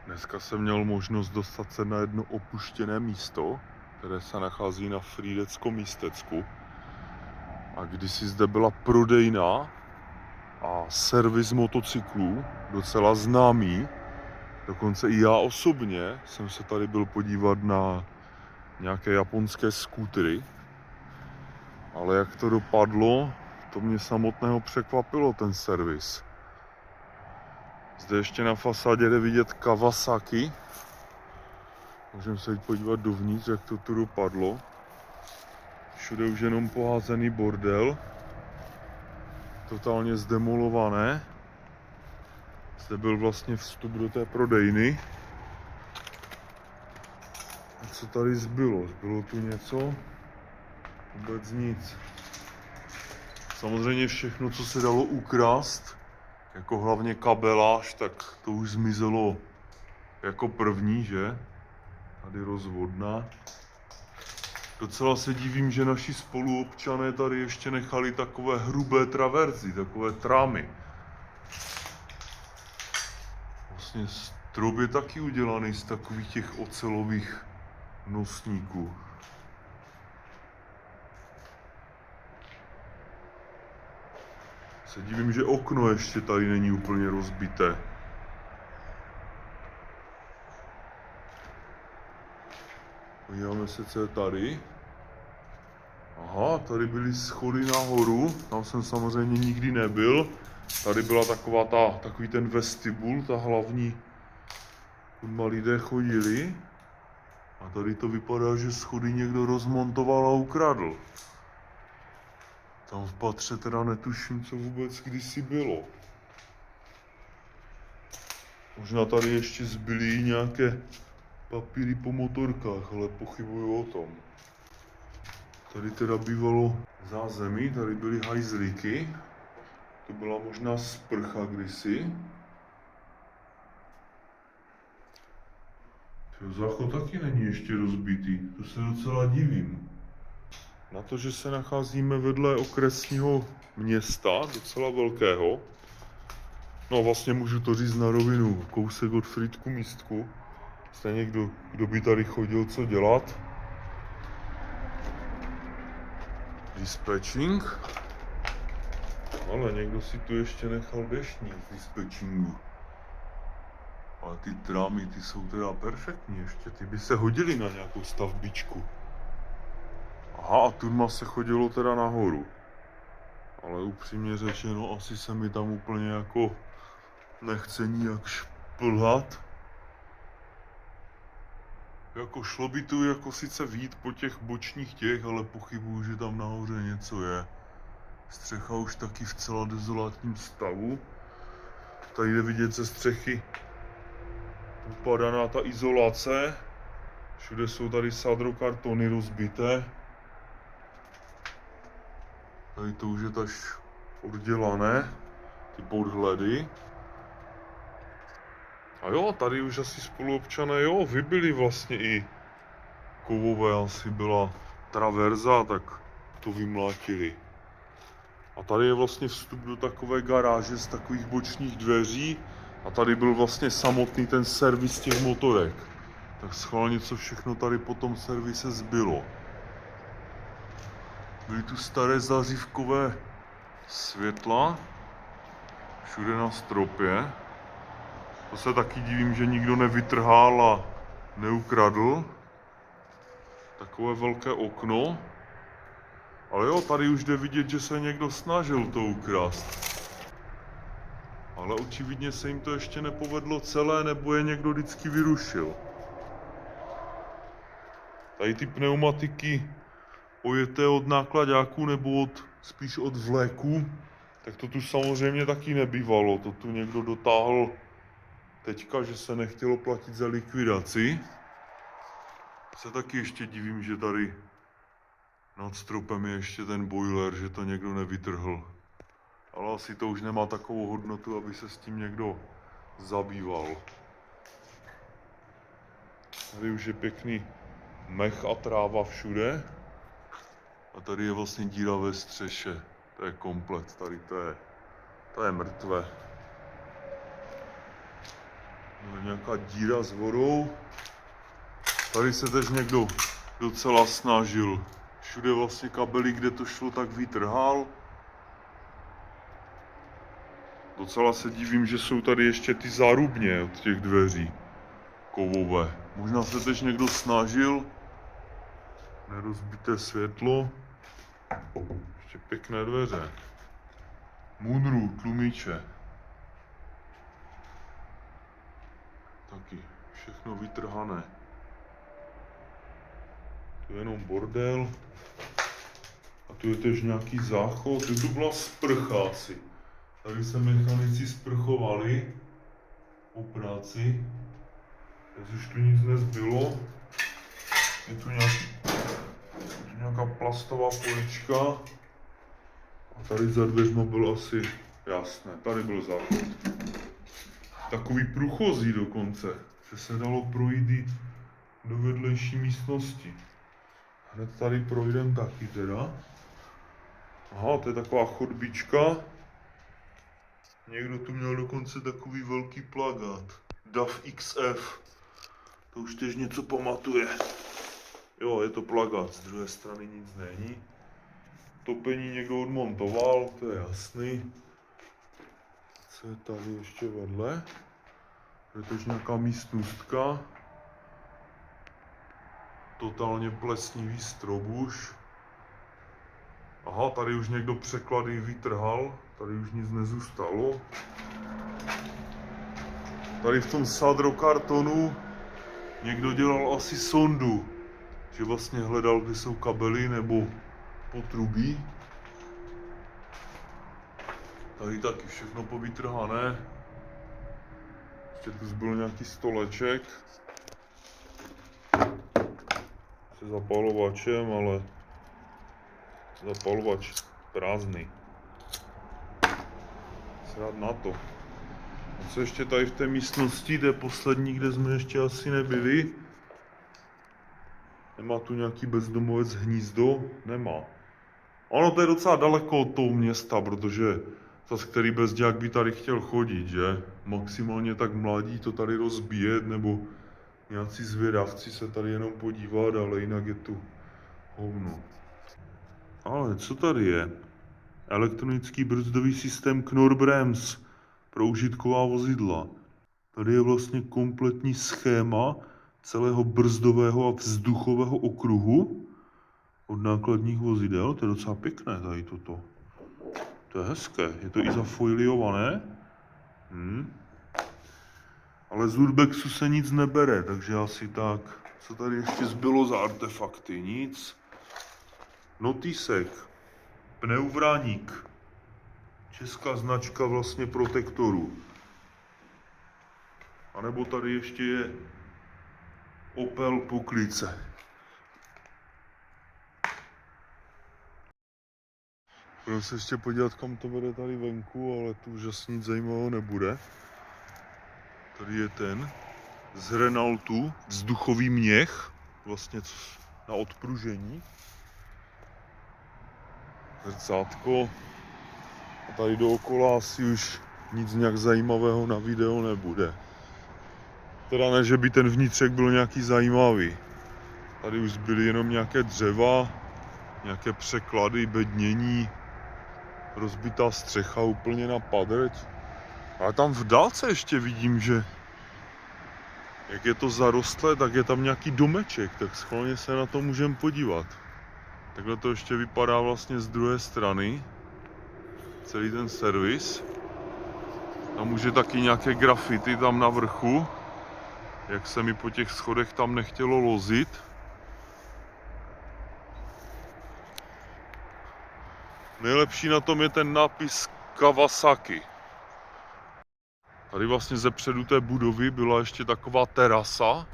Dneska jsem měl možnost dostat se na jedno opuštěné místo, které se nachází na Frýdeckom místecku. A kdysi zde byla prodejna a servis motocyklů, docela známý. Dokonce i já osobně jsem se tady byl podívat na nějaké japonské skútry. Ale jak to dopadlo, to mě samotného překvapilo, ten servis. Zde ještě na fasádě jde vidět Kawasaki. Můžeme se jít podívat dovnitř, jak to tu dopadlo. Všude už jenom poházený bordel. Totálně zdemolované. Zde byl vlastně vstup do té prodejny. A co tady zbylo? Zbylo tu něco? Vůbec nic. Samozřejmě všechno, co se dalo ukrást, jako hlavně kabeláž, tak to už zmizelo jako první, že? Tady rozvodna. Docela se divím, že naši spoluobčané tady ještě nechali takové hrubé traverzy, takové trámy. Vlastně strop je taky udělaný z takových těch ocelových nosníků. Se divím, že okno ještě tady není úplně rozbité. Podíváme se, co je tady. Aha, tady byly schody nahoru, tam jsem samozřejmě nikdy nebyl. Tady byla takový ten vestibul, ta hlavní, kudy lidé chodili. A tady to vypadá, že schody někdo rozmontoval a ukradl. Tam v patře teda netuším, co vůbec kdysi bylo. Možná tady ještě zbyly nějaké papíry po motorkách, ale pochybuju o tom. Tady teda bývalo zázemí, tady byly hajzlíky. To byla možná sprcha kdysi. Záchod taky není ještě rozbitý, to se docela divím. Na to, že se nacházíme vedle okresního města, docela velkého. No vlastně můžu to říct na rovinu, kousek od Frýdku místku. Stejně kdo by tady chodil co dělat. Dispatching. Ale někdo si tu ještě nechal deštník v dispatchingu. Ale ty trámy, ty jsou teda perfektní ještě, ty by se hodily na nějakou stavbičku. Aha, a tudma se chodilo teda nahoru. Ale upřímně řečeno, asi se mi tam úplně jako nechce nijak šplhat. Jako šlo by tu jako sice vyjít po těch bočních těch, ale pochybuju, že tam nahoře něco je. Střecha už taky v celá dezolátním stavu. Tady jde vidět ze střechy upadaná ta izolace. Všude jsou tady sádrokartony rozbité. Tady to už je taž oddělané, ty podhledy. A jo, tady už asi spoluobčané, jo, vybili vlastně i kovové, asi byla traverza, tak to vymlátili. A tady je vlastně vstup do takové garáže z takových bočních dveří. A tady byl vlastně samotný ten servis těch motorek. Tak schválně, co všechno tady po tom servise zbylo. Byly tu staré zářivkové světla. Všude na stropě. To se taky divím, že nikdo nevytrhal a neukradl. Takové velké okno. Ale jo, tady už jde vidět, že se někdo snažil to ukrást. Ale očividně se jim to ještě nepovedlo celé, nebo je někdo vždycky vyrušil. Tady ty pneumatiky ojeté od nákladáků nebo spíš od vléků, tak to tu samozřejmě taky nebývalo. To tu někdo dotáhl teďka, že se nechtělo platit za likvidaci. Se taky ještě divím, že tady nad stropem je ještě ten boiler, že to někdo nevytrhl. Ale asi to už nemá takovou hodnotu, aby se s tím někdo zabýval. Tady už je pěkný mech a tráva všude. A tady je vlastně díra ve střeše. To je komplet, tady to je mrtvé. Nějaká díra s vodou. Tady se teď někdo docela snažil. Všude vlastně kabely, kde to šlo, tak vytrhal. Docela se divím, že jsou tady ještě ty zárubně od těch dveří kovové. Možná se teď někdo snažil. Nerozbité světlo. Ještě pěkné dveře. Munru, tlumiče. Taky všechno vytrhané. Tu je jenom bordel. A tu je tež nějaký záchod. Tu byla sprcha asi. Tady se mechanici sprchovali po práci. Teď už tu nic nezbylo. Je tu nějaká plastová polička. A tady za dveřma bylo asi jasné. Tady byl záchod. Takový průchozí dokonce, že se dalo projít i do vedlejší místnosti. Hned tady projdem taky teda. Aha, to je taková chodbička. Někdo tu měl dokonce takový velký plakát. DAF XF. To už tež něco pamatuje. Jo, je to plakát, z druhé strany nic není. Topení někdo odmontoval, to je jasný. Co je tady ještě vedle? Je to už nějaká místnostka. Totálně plesnivý strop už. Aha, tady už někdo překlady vytrhal. Tady už nic nezůstalo. Tady v tom sadrokartonu někdo dělal asi sondu. Že vlastně hledal, kde jsou kabely nebo potrubí. Tady taky všechno povytrhané. Ještě tu zbyl nějaký stoleček se zapalovačem, ale zapalovač prázdný. Srad na to. A co ještě tady v té místnosti, to je poslední, kde jsme ještě asi nebyli. Nemá tu nějaký bezdomovec hnízdo? Nemá. Ono to je docela daleko od toho města, protože zas který bezdělák by tady chtěl chodit, že? Maximálně tak mladí to tady rozbíjet, nebo nějací zvědavci se tady jenom podívat, ale jinak je tu hovno. Ale co tady je? Elektronický brzdový systém Knorr-Bremse pro užitková vozidla. Tady je vlastně kompletní schéma celého brzdového a vzduchového okruhu od nákladních vozidel. To je docela pěkné tady toto. To je hezké. Je to i zafoiliované. Ale z urbexu se nic nebere, takže asi tak. Co tady ještě zbylo za artefakty? Nic. Notisek. Pneuvráník. Česká značka vlastně protektorů. A nebo tady ještě je Opel poklice. Budu se ještě podívat, kam to vede tady venku, ale tu už asi nic zajímavého nebude. Tady je ten z Renaultu vzduchový měch, vlastně na odpružení. Zrcátko. A tady dookola asi už nic nějak zajímavého na video nebude. Teda ne, že by ten vnitřek byl nějaký zajímavý. Tady už byly jenom nějaké dřeva, nějaké překlady, bednění, rozbitá střecha úplně na padrť. Ale tam v dálce ještě vidím, že jak je to zarostlé, tak je tam nějaký domeček, tak schválně se na to můžeme podívat. Takhle to ještě vypadá vlastně z druhé strany. Celý ten servis. Tam už je taky nějaké grafity tam na vrchu. Jak se mi po těch schodech tam nechtělo lozit. Nejlepší na tom je ten nápis Kawasaki. Tady vlastně zepředu té budovy byla ještě taková terasa.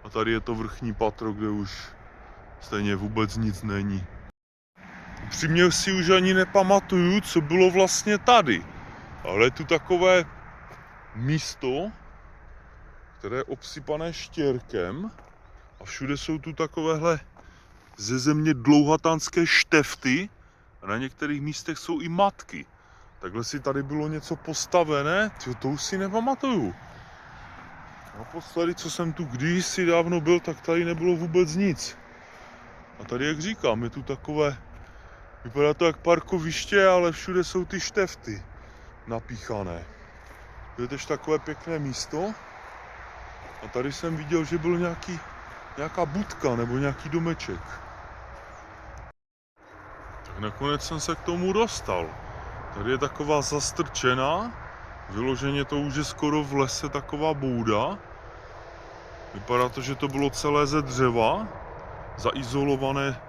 A tady je to vrchní patro, kde už stejně vůbec nic není. Upřímně si už ani nepamatuju, co bylo vlastně tady. Ale je tu takové místo, které je obsypané štěrkem. A všude jsou tu takovéhle ze země dlouhatánské štefty. A na některých místech jsou i matky. Takhle si tady bylo něco postavené, to už si nepamatuju. Naposledy, co jsem tu kdysi dávno byl, tak tady nebylo vůbec nic. A tady, jak říkám, je tu takové, vypadá to jak parkoviště, ale všude jsou ty štefty napíchané. To je tež takové pěkné místo. A tady jsem viděl, že byl nějaká budka nebo nějaký domeček. Tak nakonec jsem se k tomu dostal. Tady je taková zastrčená, vyloženě to už je skoro v lese taková bouda. Vypadá to, že to bylo celé ze dřeva, zaizolované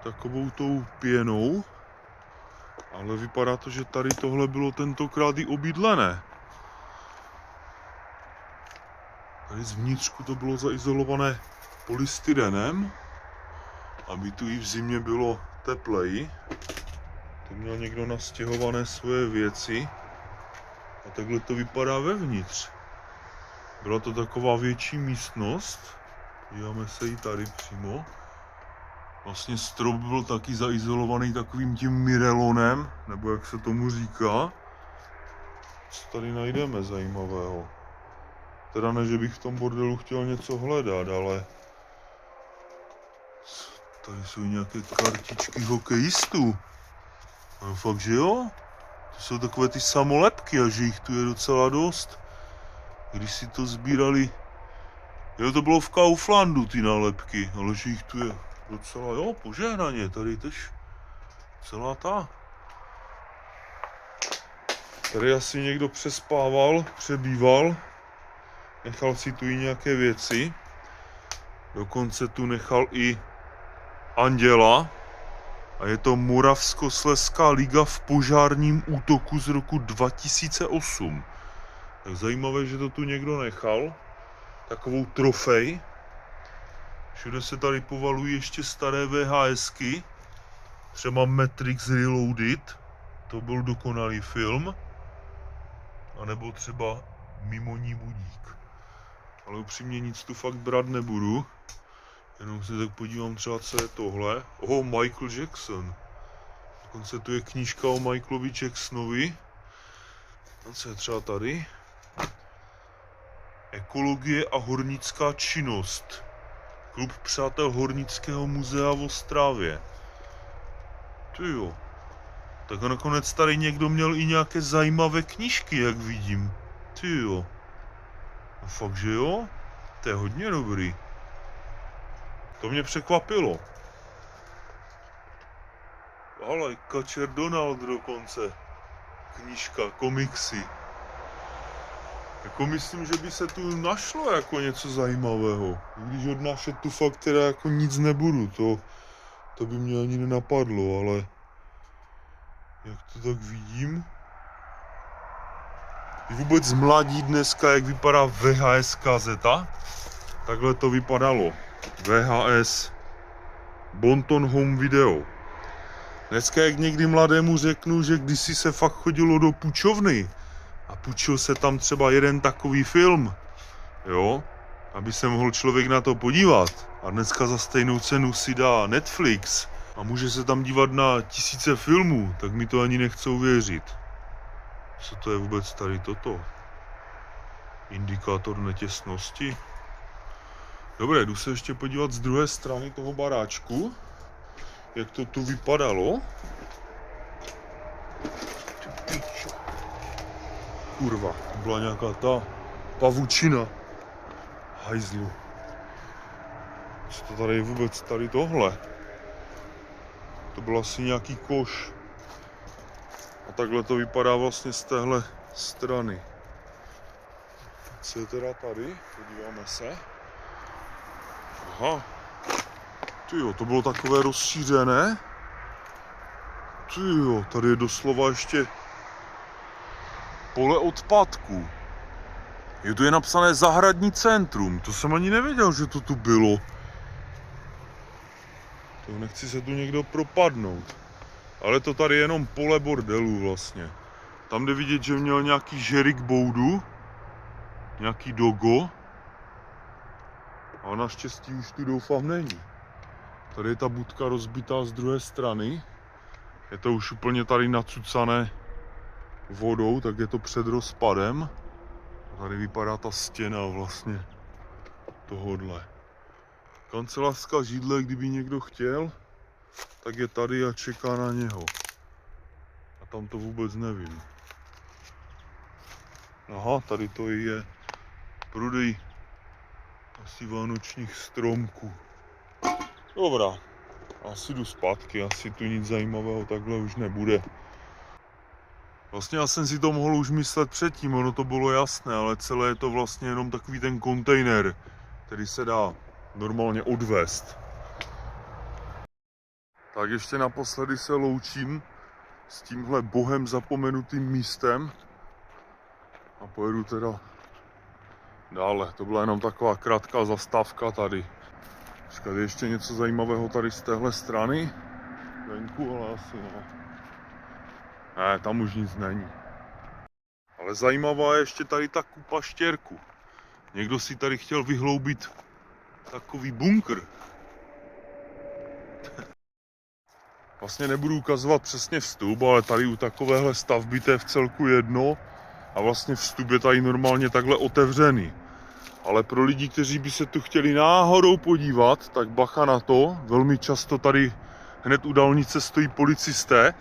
takovou tou pěnou. Ale vypadá to, že tady tohle bylo tentokrát i obydlené. Tady zvnitřku to bylo zaizolované polystyrenem, aby tu i v zimě bylo tepleji. To měl někdo nastěhované svoje věci. A takhle to vypadá vevnitř. Byla to taková větší místnost. Podíváme se i tady přímo. Vlastně strop byl taky zaizolovaný takovým tím myrelonem, nebo jak se tomu říká. Co tady najdeme zajímavého? Teda ne, že bych v tom bordelu chtěl něco hledat, ale tady jsou nějaké kartičky hokejistů. No fakt, že jo? To jsou takové ty samolepky a že jich tu je docela dost. Když si to sbírali, jo, to bylo v Kauflandu ty nálepky, ale že jich tu je docela, jo, požehnaně, tady tež celá ta. Tady asi někdo přespával, přebýval, nechal si tu i nějaké věci. Dokonce tu nechal i anděla. A je to Moravskoslezská liga v požárním útoku z roku 2008. Tak zajímavé, že to tu někdo nechal. Takovou trofej. Všude se tady povalují ještě staré VHSky. Třeba Matrix Reloaded. To byl dokonalý film. A nebo třeba Mimoní budík. Ale upřímně nic tu fakt brát nebudu. Jenom se tak podívám třeba, co je tohle. Michael Jackson. Dokonce tu je knížka o Michaelovi Jacksonovi. A co je třeba tady? Ekologie a hornická činnost. Klub přátel Hornického muzea v Ostravě. Ty jo. Tak a nakonec tady někdo měl i nějaké zajímavé knížky, jak vidím. Ty jo. No fakt, že jo? To je hodně dobrý. To mě překvapilo. Ale Kačer Donald dokonce. Knížka, komiksy. Jako myslím, že by se tu našlo jako něco zajímavého. Když odnášet tu fakt teda jako nic nebudu, to by mě ani nenapadlo, ale jak to tak vidím. Vůbec z mladí dneska, jak vypadá VHS kazeta, takhle to vypadalo. VHS Bonton Home Video. Dneska, jak někdy mladému řeknu, že kdysi se fakt chodilo do půjčovny a půjčil se tam třeba jeden takový film, jo, aby se mohl člověk na to podívat. A dneska za stejnou cenu si dá Netflix a může se tam dívat na tisíce filmů, tak mi to ani nechcou věřit. Co to je vůbec tady toto? Indikátor netěsnosti. Dobré, jdu se ještě podívat z druhé strany toho baráčku, jak to tu vypadalo. Kurva, to byla nějaká ta pavučina. Hajzlu. Co to tady je vůbec, tady tohle? To byl asi nějaký koš. A takhle to vypadá vlastně z téhle strany. Co je teda tady? Podíváme se. Aha. Tyjo, to bylo takové rozšířené. Tyjo, tady je doslova ještě pole odpadků. Je tu je napsané zahradní centrum. To jsem ani nevěděl, že to tu bylo. To nechci se tu někdo propadnout. Ale to tady je jenom pole bordelů vlastně. Tam jde vidět, že měl nějaký žerik boudu. Nějaký dogo. A naštěstí už tu doufám není. Tady je ta budka rozbitá z druhé strany. Je to už úplně tady nacucané vodou, tak je to před rozpadem. A tady vypadá ta stěna vlastně tohodle. Kancelářská židle, kdyby někdo chtěl, tak je tady a čeká na něho. A tam to vůbec nevím. Aha, tady to je prodej asi vánočních stromků. Dobrá, asi jdu zpátky, asi tu nic zajímavého takhle už nebude. Vlastně já jsem si to mohl už myslet předtím, ono to bylo jasné, ale celé je to vlastně jenom takový ten kontejner, který se dá normálně odvést. Tak ještě naposledy se loučím s tímhle bohem zapomenutým místem a pojedu teda dále. To byla jenom taková krátká zastávka tady. Počkat, je ještě něco zajímavého tady z téhle strany? Venku, ale asi ne. Ne, tam už nic není. Ale zajímavá je ještě tady ta kupa štěrku. Někdo si tady chtěl vyhloubit takový bunkr. Vlastně nebudu ukazovat přesně vstup, ale tady u takovéhle stavby to je v celku jedno. A vlastně vstup je tady normálně takhle otevřený. Ale pro lidi, kteří by se tu chtěli náhodou podívat, tak bacha na to. Velmi často tady hned u dálnice stojí policisté